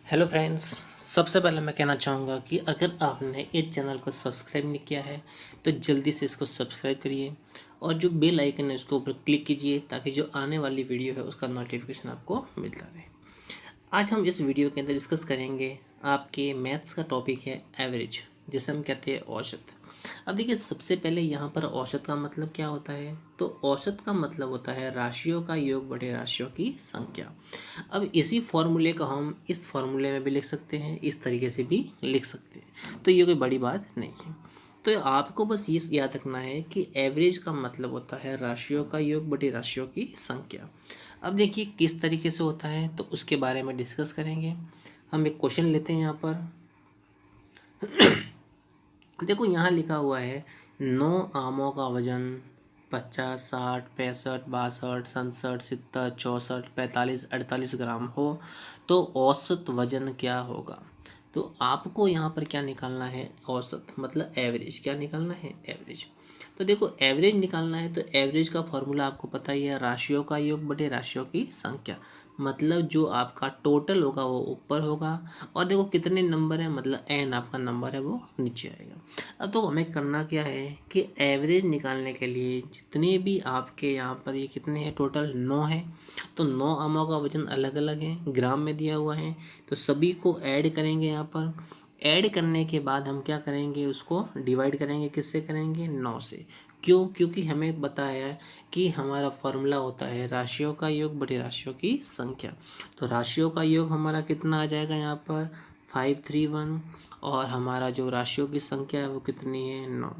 Hello friends. सबसे पहले मैं कहना चाहूँगा कि अगर आपने इस चैनल को सब्सक्राइब नहीं किया है तो जल्दी से इसको सब्सक्राइब करिए और जो बेल आइकन है उसके ऊपर क्लिक कीजिए ताकि जो आने वाली वीडियो है उसका नोटिफिकेशन आपको मिलता रहे। आज हम इस वीडियो के अंदर डिस्कस करेंगे आपके मैथ्स का टॉपिक है एवरेज, जिसे हम कहते हैं औसत। अब देखिए, सबसे पहले यहाँ पर औसत का मतलब क्या होता है, तो औसत का मतलब होता है राशियों का योग बटे राशियों की संख्या। अब इसी फॉर्मूले को हम इस फॉर्मूले में भी लिख सकते हैं, इस तरीके से भी लिख सकते हैं, तो ये कोई बड़ी बात नहीं है। तो आपको बस ये याद रखना है कि एवरेज का मतलब होता है राशियों का योग बटे राशियों की संख्या। अब देखिए किस तरीके से होता है, तो उसके बारे में डिस्कस करेंगे। हम एक क्वेश्चन लेते हैं यहाँ पर। देखो यहाँ लिखा हुआ है 9 आमों का वजन 50, 60, 65, 62, 67, 70, 64, 45, 48 ग्राम हो तो औसत वजन क्या होगा। तो आपको यहाँ पर क्या निकालना है, औसत मतलब एवरेज। क्या निकालना है, एवरेज। तो देखो एवरेज निकालना है तो एवरेज का फॉर्मूला आपको पता ही है, राशियों का योग बटे राशियों की संख्या। मतलब जो आपका टोटल होगा वो ऊपर होगा और देखो कितने नंबर है, मतलब एन आपका नंबर है वो नीचे आएगा। अब तो हमें करना क्या है कि एवरेज निकालने के लिए जितने भी आपके यहाँ पर ये कितने हैं, टोटल 9 है। तो 9 आमों का वजन अलग अलग है, ग्राम में दिया हुआ है, तो सभी को ऐड करेंगे। यहाँ पर ऐड करने के बाद हम क्या करेंगे, उसको डिवाइड करेंगे। किससे करेंगे, 9 से। क्यों, क्योंकि हमें बताया है कि हमारा फॉर्मूला होता है राशियों का योग बटे राशियों की संख्या। तो राशियों का योग हमारा कितना आ जाएगा यहाँ पर 531, और हमारा जो राशियों की संख्या है वो कितनी है, 9।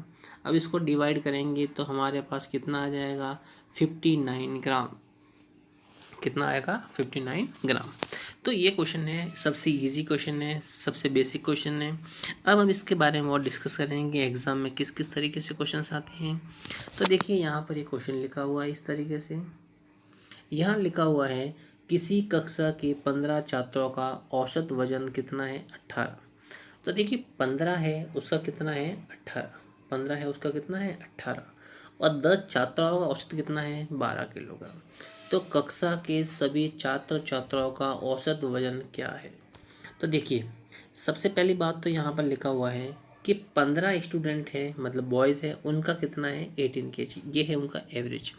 अब इसको डिवाइड करेंगे तो हमारे पास कितना आ जाएगा, 59 ग्राम। कितना आएगा, 59 ग्राम। तो ये क्वेश्चन है, सबसे इजी क्वेश्चन है, सबसे बेसिक क्वेश्चन है। अब हम इसके बारे में और डिस्कस करेंगे एग्जाम में किस किस तरीके से क्वेश्चंस आते हैं। तो देखिए यहाँ पर एक क्वेश्चन लिखा हुआ है इस तरीके से। यहाँ लिखा हुआ है किसी कक्षा के 15 छात्रों का औसत वजन कितना है, 18। तो देखिए 15 है उसका कितना है, 18। 15 है उसका कितना है, 18। और 10 छात्राओं का औसत कितना है, 12 किलोग्राम। तो कक्षा के सभी छात्र छात्राओं का औसत वजन क्या है। तो देखिए सबसे पहली बात तो यहाँ पर लिखा हुआ है कि 15 स्टूडेंट है, मतलब बॉयज़ है, उनका कितना है, 18 kg। ये है उनका एवरेज।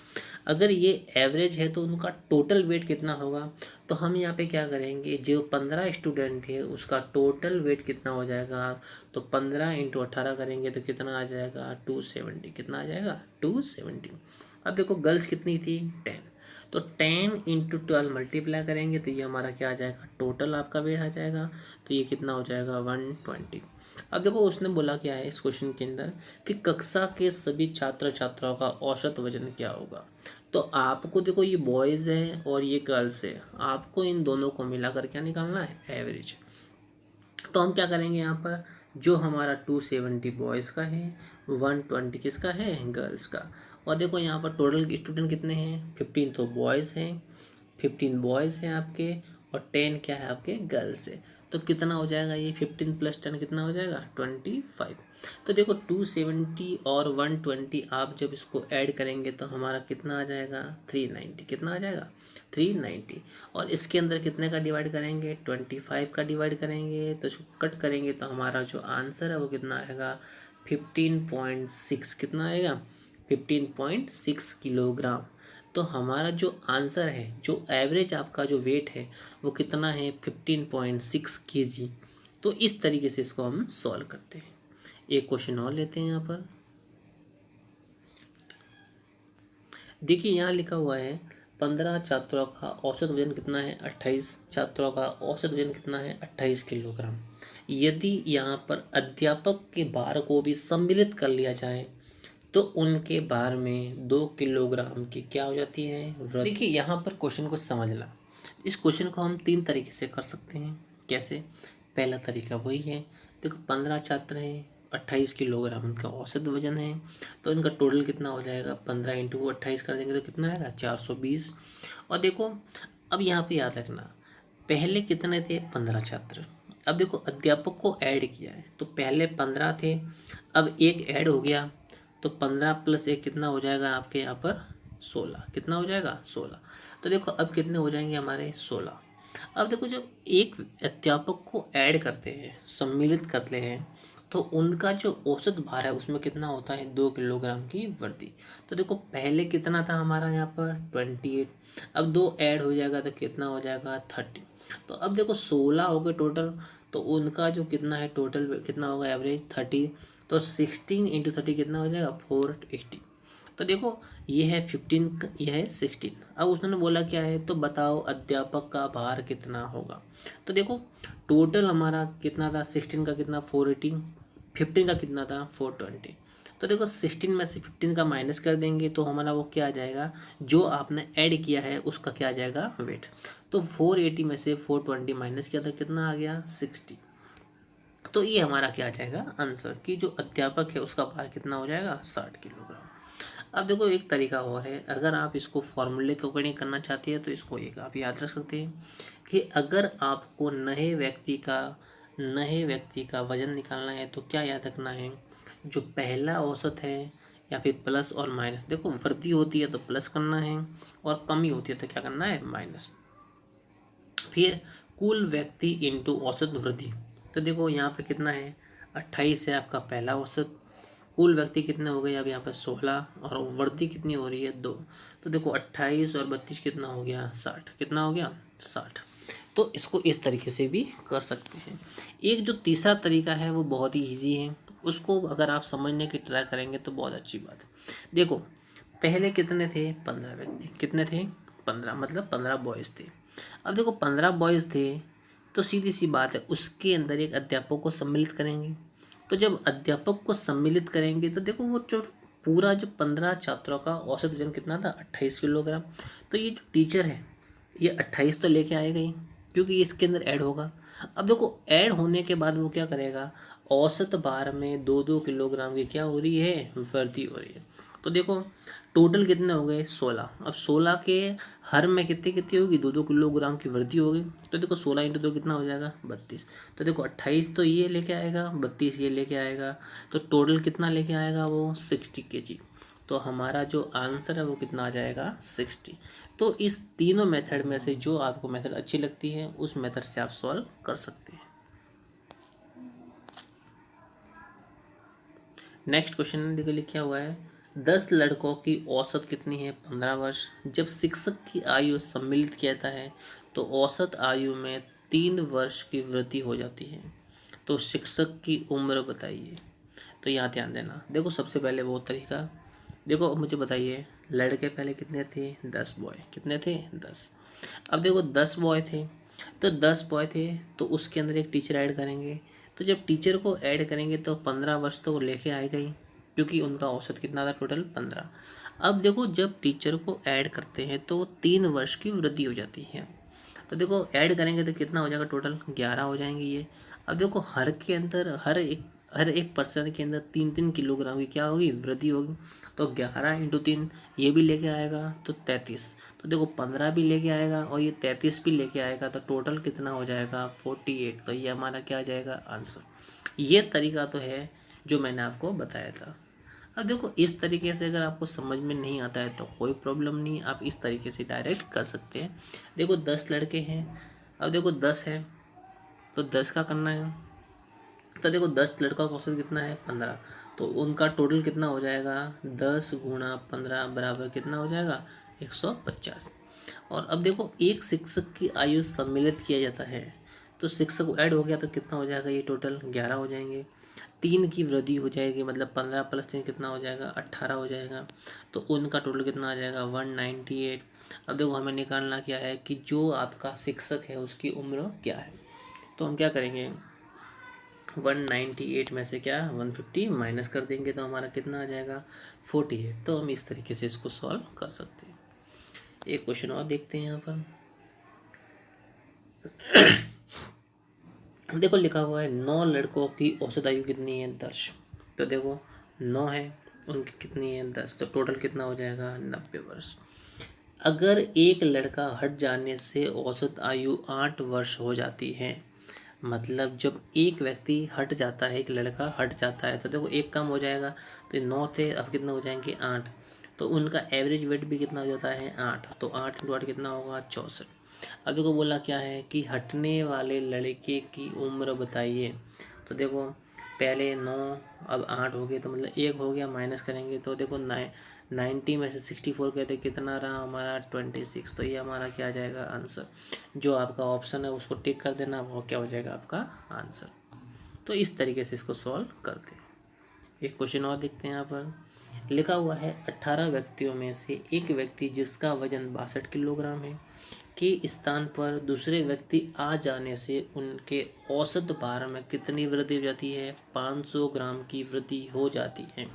अगर ये एवरेज है तो उनका टोटल वेट कितना होगा। तो हम यहाँ पे क्या करेंगे, जो 15 स्टूडेंट है उसका टोटल वेट कितना हो जाएगा, तो 15 इंटू 18 करेंगे तो कितना आ जाएगा, 270। कितना आ जाएगा, 270। अब देखो गर्ल्स कितनी थी, 10। तो 10 इंटू 12 मल्टीप्लाई करेंगे तो ये हमारा क्या आ जाएगा, टोटल आपका वेट आ जाएगा। तो ये कितना हो जाएगा, 120। अब देखो उसने बोला क्या है इस क्वेश्चन के अंदर कि कक्षा के सभी छात्र छात्राओं का औसत वजन क्या होगा। तो आपको देखो ये बॉयज़ है और ये गर्ल्स है, आपको इन दोनों को मिलाकर क्या निकालना है, एवरेज। तो हम क्या करेंगे यहाँ पर, जो हमारा 270 बॉयज़ का है, 120 किसका है, गर्ल्स का। और देखो यहाँ पर टोटल स्टूडेंट कितने हैं, 15 तो बॉयज़ हैं, 15 बॉयज़ हैं आपके, और 10 क्या है आपके, गर्ल्स है। तो कितना हो जाएगा ये, 15 प्लस 10 कितना हो जाएगा, 25। तो देखो 270 और 120 आप जब इसको ऐड करेंगे तो हमारा कितना आ जाएगा, 390। कितना आ जाएगा, 390। और इसके अंदर कितने का डिवाइड करेंगे, 25 का डिवाइड करेंगे, तो इसको कट करेंगे तो हमारा जो आंसर है वो कितना आएगा, 15.6। कितना आएगा, 15.6 किलोग्राम। तो हमारा जो आंसर है, जो एवरेज आपका जो वेट है वो कितना है, 15.6 kg। तो इस तरीके से इसको हम सॉल्व करते हैं। एक क्वेश्चन और लेते हैं यहाँ पर। देखिए यहाँ लिखा हुआ है 15 छात्रों का औसत वजन कितना है, 28। छात्रों का औसत वजन कितना है, 28 किलोग्राम। यदि यहाँ पर अध्यापक के भार को भी सम्मिलित कर लिया जाए तो उनके भार में 2 किलोग्राम की क्या हो जाती है, वृद्धि। देखिए यहाँ पर क्वेश्चन को समझना, इस क्वेश्चन को हम 3 तरीके से कर सकते हैं। कैसे, पहला तरीका वही है, देखो 15 छात्र हैं, 28 किलोग्राम उनका औसत वजन है, तो इनका टोटल कितना हो जाएगा, 15 इंटू 28 कर देंगे तो कितना आएगा, 420। और देखो अब यहाँ पे याद रखना, पहले कितने थे, 15 छात्र। अब देखो अध्यापक को ऐड किया है तो पहले 15 थे, अब एक ऐड हो गया तो 15 प्लस 1 कितना हो जाएगा आपके यहाँ पर, 16। कितना हो जाएगा, 16। तो देखो अब कितने हो जाएंगे हमारे, 16। अब देखो जब एक अध्यापक को ऐड करते हैं, सम्मिलित करते हैं, तो उनका जो औसत भार है उसमें कितना होता है, 2 किलोग्राम की वृद्धि। तो देखो पहले कितना था हमारा यहाँ पर 28, अब 2 ऐड हो जाएगा तो कितना हो जाएगा 30। तो अब देखो 16 हो गए टोटल, तो उनका जो कितना है टोटल कितना होगा एवरेज 30। तो 16 × 30 कितना हो जाएगा 480। तो देखो ये है 15, ये है 16। अब उसने बोला क्या है, तो बताओ अध्यापक का भार कितना होगा। तो देखो टोटल हमारा कितना था, 16 का कितना 480, 15 का कितना था 420। तो देखो 16 में से 15 का माइनस कर देंगे तो हमारा वो क्या आ जाएगा, जो आपने ऐड किया है उसका क्या आ जाएगा वेट। तो 480 में से 420 माइनस किया तो कितना आ गया 60। तो ये हमारा क्या आ जाएगा आंसर, कि जो अध्यापक है उसका भार कितना हो जाएगा 60 किलोग्राम। अब देखो एक तरीका और है, अगर आप इसको फॉर्मूले के अकॉर्डिंग करना चाहते हैं तो इसको एक आप याद रख सकते हैं कि अगर आपको नए व्यक्ति का वजन निकालना है तो क्या याद रखना है, जो पहला औसत है या फिर प्लस और माइनस, देखो वृद्धि होती है तो प्लस करना है और कमी होती है तो क्या करना है माइनस। फिर कुल व्यक्ति इंटू औसत वृद्धि। तो देखो यहाँ पे कितना है 28 है आपका पहला औसत, कुल व्यक्ति कितने हो गए अब यहाँ पे 16 और वृद्धि कितनी हो रही है 2। तो देखो 28 और 32 कितना हो गया 60, कितना हो गया 60। तो इसको इस तरीके से भी कर सकते हैं। एक जो तीसरा तरीका है वो बहुत ही ईजी है, उसको अगर आप समझने की ट्राई करेंगे तो बहुत अच्छी बात है। देखो पहले कितने थे 15 व्यक्ति, कितने थे 15, मतलब 15 बॉयज़ थे। अब देखो 15 बॉयज़ थे तो सीधी सी बात है उसके अंदर एक अध्यापक को सम्मिलित करेंगे। तो जब अध्यापक को सम्मिलित करेंगे तो देखो वो जो पूरा जो 15 छात्रों का औसत वजन कितना था 28 किलोग्राम। तो ये जो टीचर है ये 28 तो लेके आएगा ही, क्योंकि ये इसके अंदर ऐड होगा। अब देखो ऐड होने के बाद वो क्या करेगा, औसत भार में 2-2 किलोग्राम की क्या हो रही है वृद्धि हो रही है। तो देखो टोटल कितने हो गए 16। अब 16 के हर में कितनी कितनी होगी 2-2 किलोग्राम की वृद्धि होगी। तो देखो 16 × 2 कितना हो जाएगा 32। तो देखो 28 तो ये लेके आएगा, 32 ये लेके आएगा, तो टोटल कितना लेके आएगा वो 60 kg। तो हमारा जो आंसर है वो कितना आ जाएगा 60। तो इस तीनों मेथड में से जो आपको मेथड अच्छी लगती है उस मेथड से आप सॉल्व कर सकते हैं। नेक्स्ट क्वेश्चन देखो लिखा हुआ है 10 लड़कों की औसत कितनी है 15 वर्ष। जब शिक्षक की आयु सम्मिलित किया जाता है तो औसत आयु में 3 वर्ष की वृद्धि हो जाती है। तो शिक्षक की उम्र बताइए। तो यहाँ ध्यान देना, देखो सबसे पहले वो तरीका, देखो मुझे बताइए लड़के पहले कितने थे 10 बॉय, कितने थे 10। अब देखो 10 बॉय थे, तो 10 बॉय थे तो उसके अंदर एक टीचर ऐड करेंगे। तो जब टीचर को ऐड करेंगे तो 15 वर्ष तो वो लेके आएगा ही, क्योंकि उनका औसत कितना था टोटल 15। अब देखो जब टीचर को ऐड करते हैं तो 3 वर्ष की वृद्धि हो जाती है। तो देखो ऐड करेंगे तो कितना हो जाएगा टोटल 11 हो जाएंगे ये। अब देखो हर के अंदर हर एक पर्सन के अंदर 3-3 किलोग्राम की क्या होगी वृद्धि होगी। तो 11 × 3 ये भी लेके आएगा तो 33। तो देखो 15 भी लेके आएगा और ये 33 भी लेके आएगा, तो टोटल कितना हो जाएगा 48। तो ये हमारा क्या आ जाएगा आंसर। ये तरीका तो है जो मैंने आपको बताया था। अब देखो इस तरीके से अगर आपको समझ में नहीं आता है तो कोई प्रॉब्लम नहीं, आप इस तरीके से डायरेक्ट कर सकते हैं। देखो 10 लड़के हैं, अब देखो 10 है तो 10 का करना है। तो देखो 10 लड़का का औसत कितना है 15, तो उनका टोटल कितना हो जाएगा 10 × 15 बराबर कितना हो जाएगा 150। और अब देखो एक शिक्षक की आयु सम्मिलित किया जाता है, तो शिक्षक ऐड हो गया तो कितना हो जाएगा ये टोटल 11 हो जाएंगे। 3 की वृद्धि हो जाएगी, मतलब 15 + 3 कितना हो जाएगा 18 हो जाएगा। तो उनका टोटल कितना आ जाएगा 198। अब देखो हमें निकालना क्या है कि जो आपका शिक्षक है उसकी उम्र क्या है। तो हम क्या करेंगे 198 में से क्या 150 माइनस कर देंगे तो हमारा कितना आ जाएगा 48। तो हम इस तरीके से इसको सॉल्व कर सकते हैं। एक क्वेश्चन और देखते हैं यहाँ पर। देखो लिखा हुआ है 9 लड़कों की औसत आयु कितनी है 10। तो देखो 9 है, उनकी कितनी है 10, तो टोटल कितना हो जाएगा 90 वर्ष। अगर एक लड़का हट जाने से औसत आयु 8 वर्ष हो जाती है, मतलब जब एक व्यक्ति हट जाता है, एक लड़का हट जाता है, तो देखो एक कम हो जाएगा, तो 9 थे अब कितना हो जाएंगे 8। तो उनका एवरेज वेट भी कितना हो जाता है 8। तो 8 × 8 कितना होगा 64। अब देखो बोला क्या है कि हटने वाले लड़के की उम्र बताइए। तो देखो पहले 9, अब 8 हो गए, तो मतलब 1 हो गया, माइनस करेंगे तो देखो 90 में से 64 कहते कितना रहा हमारा 26। तो ये हमारा क्या आ जाएगा आंसर। जो आपका ऑप्शन है उसको टिक कर देना, वो क्या हो जाएगा आपका आंसर। तो इस तरीके से इसको सॉल्व करते हैं। एक क्वेश्चन और देखते हैं। यहाँ पर लिखा हुआ है 18 व्यक्तियों में से एक व्यक्ति जिसका वजन 62 किलोग्राम है के स्थान पर दूसरे व्यक्ति आ जाने से उनके औसत भार में कितनी वृद्धि हो जाती है? 500 ग्राम की वृद्धि हो जाती है।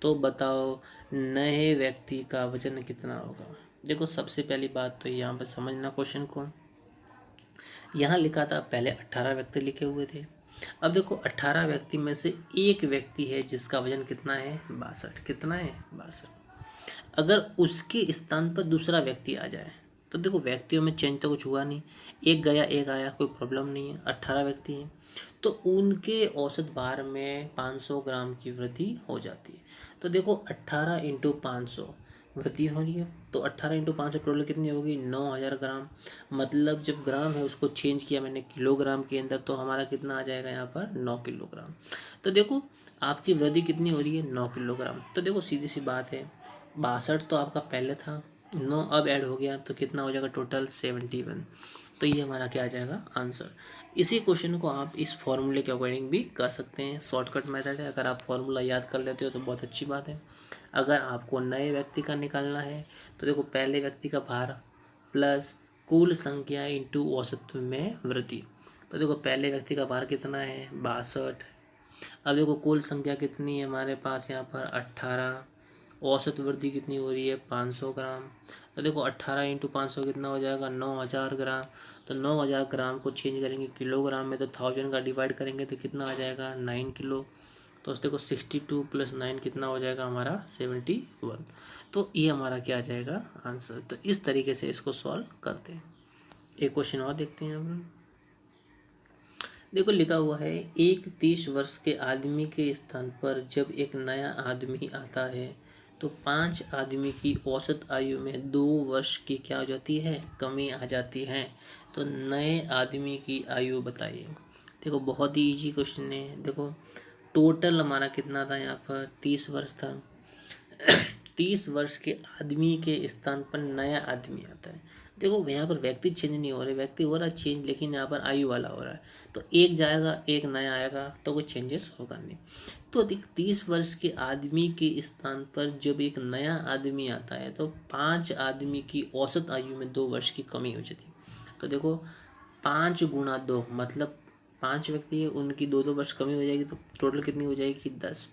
तो बताओ नए व्यक्ति का वजन कितना होगा। देखो सबसे पहली बात तो यहाँ पर समझना क्वेश्चन को। यहाँ लिखा था पहले 18 व्यक्ति लिखे हुए थे। अब देखो 18 व्यक्ति में से एक व्यक्ति है जिसका वजन कितना है? 62। कितना है? 62। अगर उसके स्थान पर दूसरा व्यक्ति आ जाए तो देखो व्यक्तियों में चेंज तो कुछ हुआ नहीं, एक गया एक आया, कोई प्रॉब्लम नहीं है। 18 व्यक्ति हैं तो उनके औसत भार में 500 ग्राम की वृद्धि हो जाती है। तो देखो 18 इंटू 500 वृद्धि हो रही है, तो 18 इंटू 500 टोटल कितनी होगी? 9000 ग्राम। मतलब जब ग्राम है उसको चेंज किया मैंने किलोग्राम के अंदर, तो हमारा कितना आ जाएगा यहाँ पर? 9 किलोग्राम। तो देखो आपकी वृद्धि कितनी हो रही है? 9 किलोग्राम। तो देखो सीधी सी बात है, 62 तो आपका पहले था, 9 अब ऐड हो गया, तो कितना हो जाएगा टोटल? 71। तो ये हमारा क्या आ जाएगा? आंसर। इसी क्वेश्चन को आप इस फॉर्मूले के अकॉर्डिंग भी कर सकते हैं, शॉर्टकट मेथड है। अगर आप फॉर्मूला याद कर लेते हो तो बहुत अच्छी बात है। अगर आपको नए व्यक्ति का निकालना है तो देखो पहले व्यक्ति का भार प्लस कुल संख्या इंटू औसत में वृद्धि। तो देखो पहले व्यक्ति का भार कितना है? 62। अब देखो कुल संख्या कितनी है हमारे पास यहाँ पर? 18। औसत वृद्धि कितनी हो रही है? 500 ग्राम। तो देखो 18 इंटू 500 कितना हो जाएगा? 9000 ग्राम। तो 9000 ग्राम को चेंज करेंगे किलोग्राम में, तो 1000 का डिवाइड करेंगे तो कितना आ जाएगा? 9 किलो। तो उस देखो 62 प्लस 9 कितना हो जाएगा हमारा? 71। तो ये हमारा क्या आ जाएगा? आंसर। तो इस तरीके से इसको सॉल्व करते हैं। एक क्वेश्चन और देखते हैं हम। देखो लिखा हुआ है एक 30 वर्ष के आदमी के स्थान पर जब एक नया आदमी आता है तो 5 आदमी की औसत आयु में 2 वर्ष की क्या हो जाती है? कमी आ जाती है। तो नए आदमी की आयु बताइए। देखो बहुत ही इजी क्वेश्चन है। देखो टोटल हमारा कितना था यहाँ पर? 30 वर्ष था। 30 वर्ष के आदमी के स्थान पर नया आदमी आता है। देखो यहाँ पर व्यक्ति चेंज नहीं हो रहे, व्यक्ति हो रहा है चेंज, लेकिन यहाँ पर आयु वाला हो रहा है। तो एक जाएगा एक नया आएगा तो कोई चेंजेस होगा नहीं। तो 30 वर्ष के आदमी के स्थान पर जब एक नया आदमी आता है तो 5 आदमी की औसत आयु में 2 वर्ष की कमी हो जाती है। तो देखो 5 गुणा 2 मतलब 5 व्यक्ति है, उनकी 2-2 वर्ष कमी हो जाएगी, तो टोटल कितनी हो जाएगी? 10।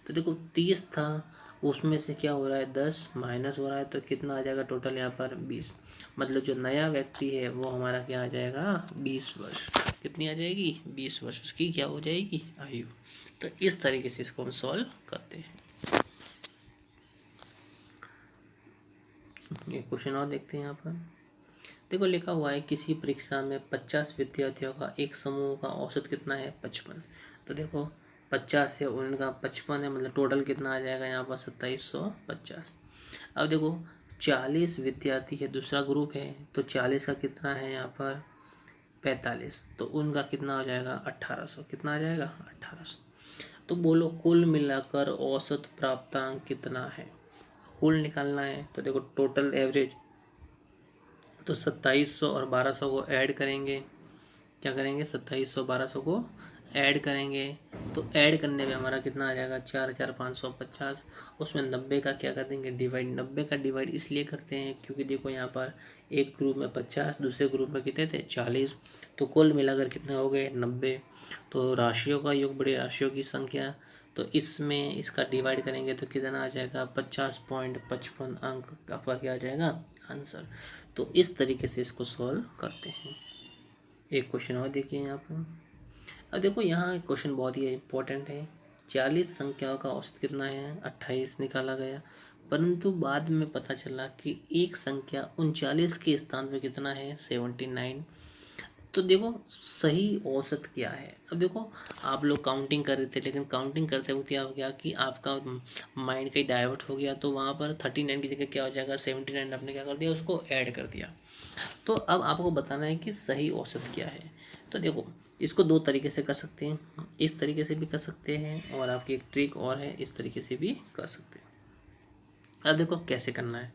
तो देखो 30 था, उसमें से क्या हो रहा है? 10 माइनस हो रहा है, तो कितना आ जाएगा टोटल यहाँ पर? 20। मतलब जो नया व्यक्ति है वो हमारा क्या आ जाएगा? 20 वर्ष। कितनी आ जाएगी? 20 वर्ष उसकी क्या हो जाएगी? आयु। तो इस तरीके से इसको हम सॉल्व करते हैं। ये क्वेश्चन और देखते हैं यहाँ पर। देखो लिखा हुआ है किसी परीक्षा में 50 विद्यार्थियों का एक समूह का औसत कितना है? 55। तो देखो 50 है, उनका 55 है, मतलब टोटल कितना आ जाएगा यहाँ पर? 2750। अब देखो 40 विद्यार्थी है, दूसरा ग्रुप है, तो 40 का कितना है यहाँ पर? 45। तो उनका कितना हो जाएगा? 1800। कितना आ जाएगा? 1800। तो बोलो कुल मिलाकर औसत प्राप्तांक कितना है? कुल निकालना है तो देखो टोटल एवरेज, तो 2700 और 1200 को ऐड करेंगे। क्या करेंगे? 2700 1200 को ऐड करेंगे, तो ऐड करने में हमारा कितना आ जाएगा? 4550। उसमें 90 का क्या कर देंगे? डिवाइड। 90 का डिवाइड इसलिए करते हैं क्योंकि देखो यहाँ पर एक ग्रुप में 50, दूसरे ग्रुप में कितने थे? 40। तो कुल मिलाकर कितने हो गए? 90। तो राशियों का योग बड़ी राशियों की संख्या, तो इसमें इसका डिवाइड करेंगे तो कितना आ जाएगा? 50.55 अंक आपका क्या आ जाएगा? आंसर। तो इस तरीके से इसको सॉल्व करते हैं। एक क्वेश्चन और देखिए यहाँ पर। अब देखो यहाँ क्वेश्चन बहुत ही इंपॉर्टेंट है। 40 संख्याओं का औसत कितना है? 28 निकाला गया, परंतु बाद में पता चला कि एक संख्या 39 के स्थान पर कितना है? 79। तो देखो सही औसत क्या है? अब देखो आप लोग काउंटिंग कर रहे थे, लेकिन काउंटिंग करते वक्त क्या हो गया कि आपका माइंड कहीं डाइवर्ट हो गया, तो वहाँ पर 39 की जगह क्या हो जाएगा? 79। आपने क्या कर दिया? उसको ऐड कर दिया। तो अब आपको बताना है कि सही औसत क्या है। तो देखो, इसको दो तरीके से कर सकते हैं, इस तरीके से भी कर सकते हैं, और आपकी एक ट्रिक और है, इस तरीके से भी कर सकते हैं। अब देखो कैसे करना है।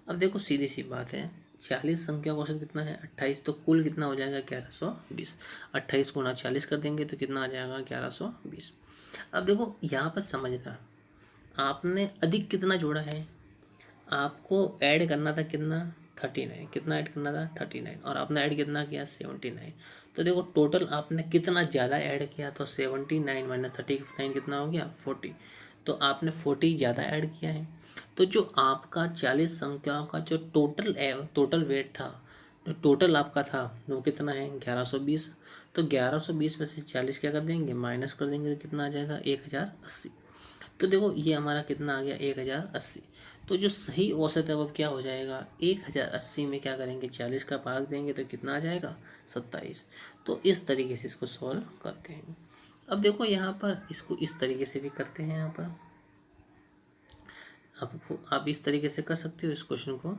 अब देखो सीधी सी बात है, 40 संख्या का औसत कितना है 28, तो कुल कितना हो जाएगा 1120। 28 गुणा 40 कर देंगे तो कितना आ जाएगा 1120। अब देखो यहाँ पर समझना, आपने अधिक कितना जोड़ा है, आपको ऐड करना था कितना 39, कितना ऐड करना था 39, और आपने ऐड कितना किया 79। तो देखो टोटल आपने कितना ज़्यादा ऐड किया, तो 79 माइनस 39 कितना हो गया 40। तो आपने 40 ज़्यादा ऐड किया है। तो जो आपका 40 संख्याओं का जो टोटल वेट था, जो टोटल आपका था वो कितना है 1120। तो 1120 में से 40 क्या कर देंगे माइनस कर देंगे, तो कितना आ जाएगा 1080। तो देखो ये हमारा कितना आ गया 1080। तो जो सही औसत है वो क्या हो जाएगा 1080 में क्या करेंगे 40 का भाग देंगे तो कितना आ जाएगा 27। तो इस तरीके से इसको सॉल्व करते हैं। अब देखो यहाँ पर इसको इस तरीके से भी करते हैं। यहाँ पर आपको आप इस तरीके से कर सकते हो इस क्वेश्चन को।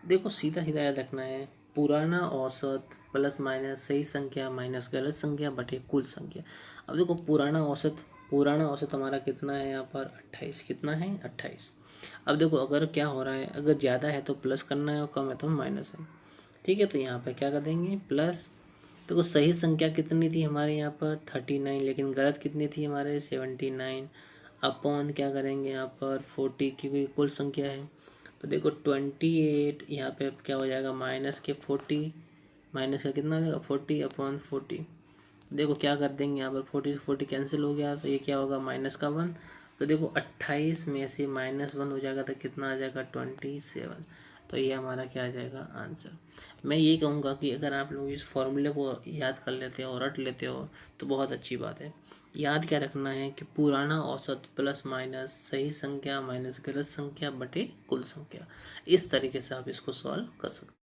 देखो सीधा सीधा याद रखना है, पुराना औसत प्लस माइनस सही संख्या माइनस गलत संख्या बटे कुल संख्या। अब देखो पुराना औसत हमारा कितना है यहाँ पर 28, कितना है 28। अब देखो अगर क्या हो रहा है, अगर ज़्यादा है तो प्लस करना है और कम है तो माइनस है। ठीक है, तो यहाँ पर क्या कर देंगे प्लस। देखो सही संख्या कितनी थी हमारे यहाँ पर 39, लेकिन गलत कितनी थी हमारे 79, अपॉन क्या करेंगे यहाँ पर 40 क्योंकि कुल संख्या है। तो देखो 28 यहाँ पे अब क्या हो जाएगा माइनस के 40, माइनस का कितना हो जाएगा 40 अपॉन 40। देखो क्या कर देंगे यहाँ पर 40 से 40 कैंसिल हो गया, तो ये क्या होगा माइनस का 1। तो देखो 28 में से -1 हो जाएगा तो कितना आ जाएगा 27। तो ये हमारा क्या आ जाएगा आंसर। मैं ये कहूँगा कि अगर आप लोग इस फॉर्मूले को याद कर लेते हो और रट लेते हो तो बहुत अच्छी बात है। याद क्या रखना है कि पुराना औसत प्लस माइनस सही संख्या माइनस गलत संख्या बटे कुल संख्या। इस तरीके से आप इसको सॉल्व कर सकते हो।